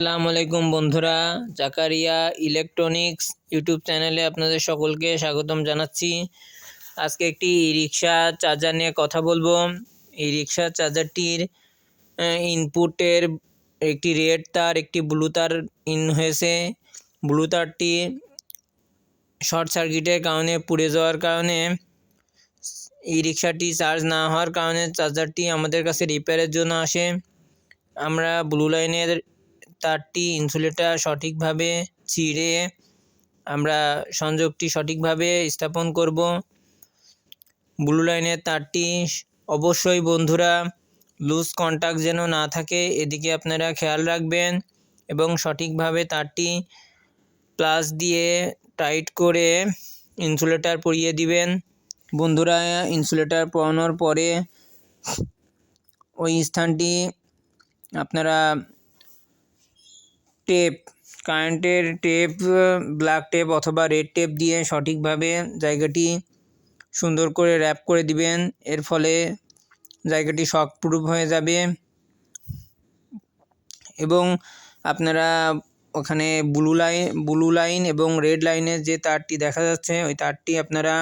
আসসালামু আলাইকুম বন্ধুরা, জাকারিয়া ইলেকট্রনিক্স ইউটিউব চ্যানেলে আপনাদের সকলকে স্বাগতম জানাচ্ছি। আজকে একটি রিক্সা চার্জার নিয়ে কথা বলবো। এই রিক্সা চার্জারটির ইনপুটের একটি রেড তার, একটি ব্লু তার ইন হয়েছে। ব্লু তারটি শর্ট সার্কিটের কারণে পুড়ে যাওয়ার কারণে এই রিক্সাটি চার্জ না হওয়ার কারণে চার্জারটি আমাদের কাছে রিপেয়ারের জন্য আসে। আমরা ব্লু লাইনের তারটি ইনসুলেটর সঠিকভাবে চিড়ে আমরা সংযোগটি সঠিকভাবে স্থাপন করব। ব্লু লাইনের তারটি অবশ্যই বন্ধুরা লুজ কন্টাক্ট যেন না থাকে, এদিকে আপনারা খেয়াল রাখবেন এবং সঠিকভাবে তারটি প্লাস দিয়ে টাইট করে ইনসুলেটর পরিয়ে দিবেন। বন্ধুরা, ইনসুলেটর পরানোর পরে ওই স্থানটি আপনারা টেপ, কারেন্টের টেপ, ব্ল্যাক টেপ অথবা রেড টেপ দিয়ে সঠিকভাবে জায়গাটি সুন্দর করে র্যাপ করে দিবেন। এর ফলে জায়গাটি শকপ্রুফ হয়ে যাবে এবং আপনারা ওখানে ব্লু লাইন এবং রেড লাইনের যে তারটি দেখা যাচ্ছে, ওই তারটি আপনারা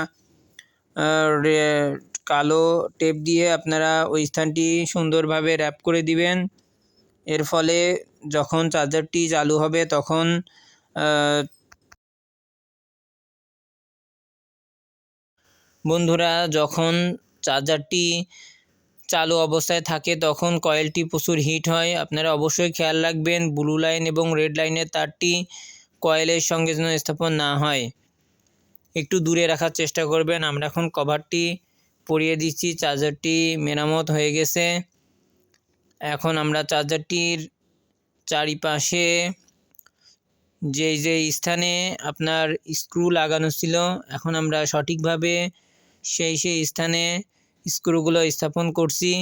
কালো টেপ দিয়ে আপনারা ওই স্থানটি সুন্দরভাবে র্যাপ করে দিবেন। এর ফলে যখন চার্জারটি চালু হবে তখন বন্ধুরা যখন চার্জারটি চালু অবস্থায় থাকে তখন কয়েলটি প্রচুর হিট হয়। আপনারা অবশ্যই খেয়াল রাখবেন ব্লু লাইন এবং রেড লাইনের তারটি কয়েলের সঙ্গে যেন স্থাপন না হয়, একটু দূরে রাখার চেষ্টা করবেন। আমরা এখন কভারটি পরিয়ে দিচ্ছি। চার্জারটি মেরামত হয়ে গেছে। এখন আমরা চার্জারটির চারিপাশে যে স্থানে আপনার স্ক্রু লাগানো ছিল, এখন আমরা সঠিকভাবে সেই স্থানে স্ক্রুগুলো স্থাপন করছি।